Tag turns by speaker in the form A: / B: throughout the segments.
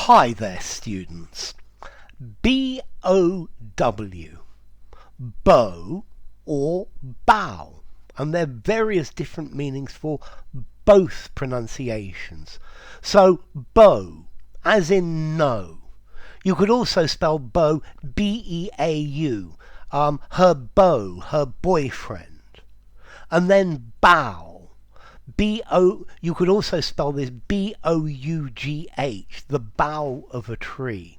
A: Hi there, students. B-O-W, Beau or Bough, and there are various different meanings for both pronunciations. So, Beau, as in no. You could also spell Beau, B-E-A-U, her beau, her boyfriend. And then Bough. You could also spell this B-O-U-G-H, the bough of a tree.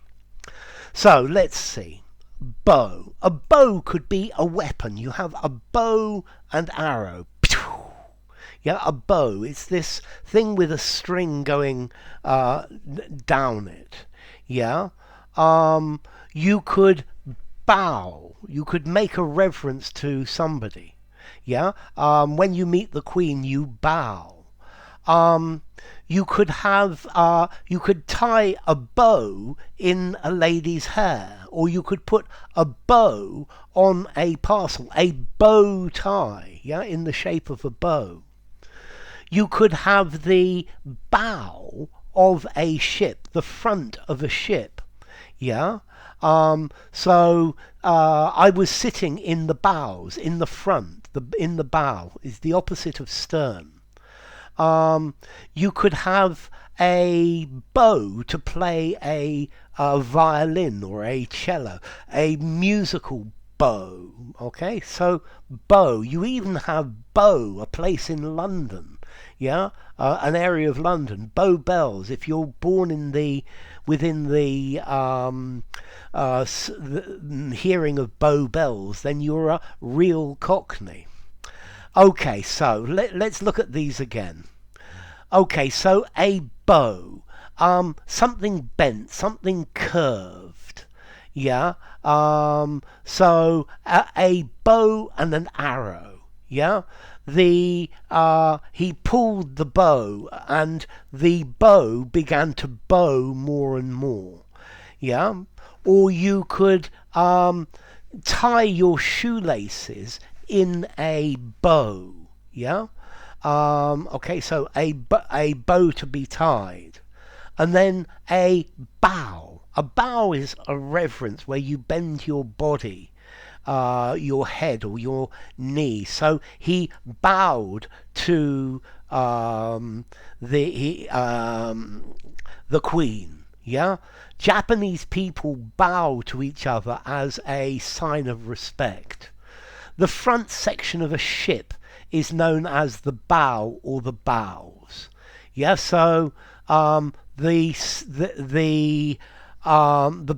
A: So let's see. Bow. A bow could be a weapon. You have a bow and arrow. Yeah, a bow. It's this thing with a string going down it. Yeah. You could bow. You could make a reverence to somebody. Yeah. When you meet the Queen, you bow. You could tie a bow in a lady's hair, or you could put a bow on a parcel, a bow tie, yeah, in the shape of a bow. You could have the bow of a ship, the front of a ship, yeah. I was sitting in the bows, in the front. In the bow is the opposite of stern. You could have a bow to play a violin or a cello, a musical bow. Okay, so Bow. You even have Bow, a place in London. Yeah, an area of London. Bow Bells. If you're born within the hearing of Bow Bells, then you're a real Cockney. Okay, so let's look at these again. Okay, so a bow, something bent, something curved. Yeah. A bow and an arrow. Yeah. He pulled the bow, and the bow began to bow more and more. Yeah. Or you could tie your shoelaces in a bow. Yeah. Okay, so a bow to be tied. And then a bow. A bow is a reverence where you bend your body, your head or your knee. So he bowed to the Queen. Yeah. Japanese people bow to each other as a sign of respect. The front section of a ship is known as the bow or the bows. Yeah, so the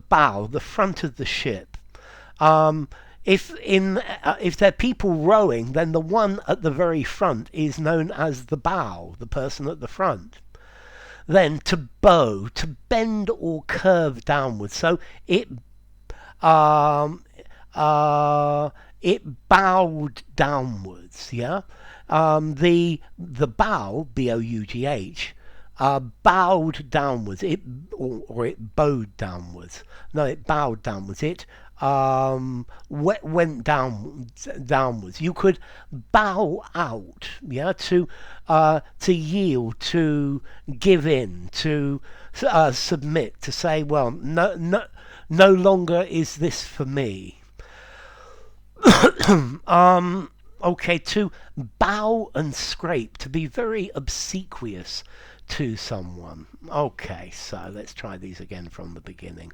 A: bow, the front of the ship. If there are people rowing, then the one at the very front is known as the bow, the person at the front. Then to bow, to bend or curve downwards. So it bowed downwards, yeah. The bow, B-O-U-G-H, bowed downwards. It bowed downwards. No, it bowed downwards. It went downwards. You could bow out, yeah, to yield, to give in, to submit, to say, well, no longer is this for me. Okay, to bow and scrape, to be very obsequious to someone. Okay, so let's try these again from the beginning.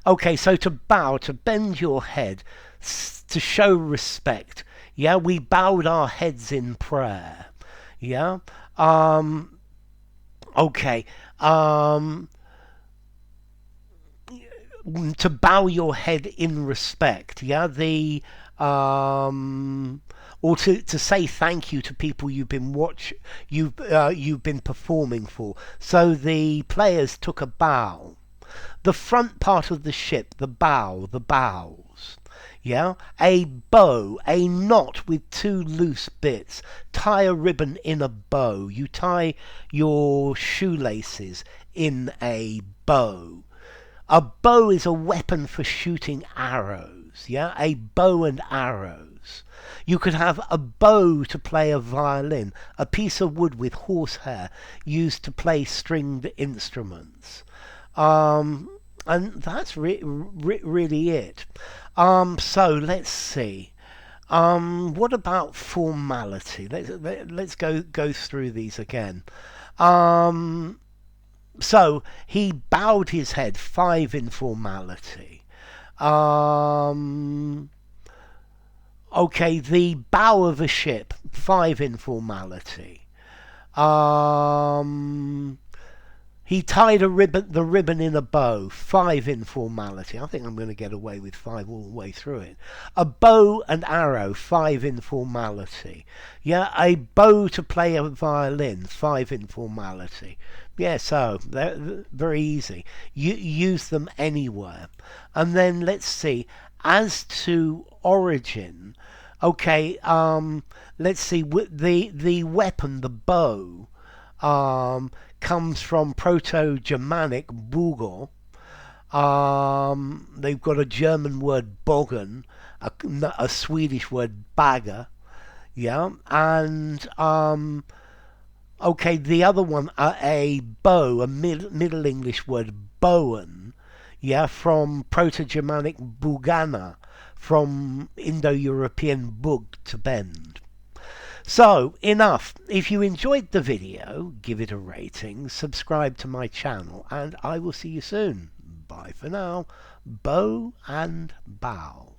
A: Okay, so to bow, to bend your head, to show respect. Yeah, we bowed our heads in prayer. Yeah. Okay. To bow your head in respect. Yeah, or to say thank you to people you've been performing for. So the players took a bow. The front part of the ship, the bow, the bows. Yeah, a bow, a knot with two loose bits. Tie a ribbon in a bow. You tie your shoelaces in a bow. A bow is a weapon for shooting arrows. Yeah, a bow and arrows. You could have a bow to play a violin, a piece of wood with horsehair used to play stringed instruments. And that's really it. So let's see. What about formality? Let's go through these again. Um, so he bowed his head, 5 in formality. Um, okay, the bow of a ship, 5 in formality. Um, he tied the ribbon in a bow, 5 in formality. I think I'm going to get away with 5 all the way through it. A bow and arrow, 5 in formality. Yeah, a bow to play a violin, 5 in formality. Yeah, so they're very easy. You use them anywhere. And then let's see, as to origin, okay, let's see, the weapon, the bow, comes from Proto-Germanic Bough. They've got a German word bogen, a Swedish word bagger, yeah, and okay, the other one, a bow, a Middle English word bowen, yeah, from Proto-Germanic bugana, from Indo-European bug, to bend. So, enough. If you enjoyed the video, give it a rating, subscribe to my channel, and I will see you soon. Bye for now. Beau and Bough.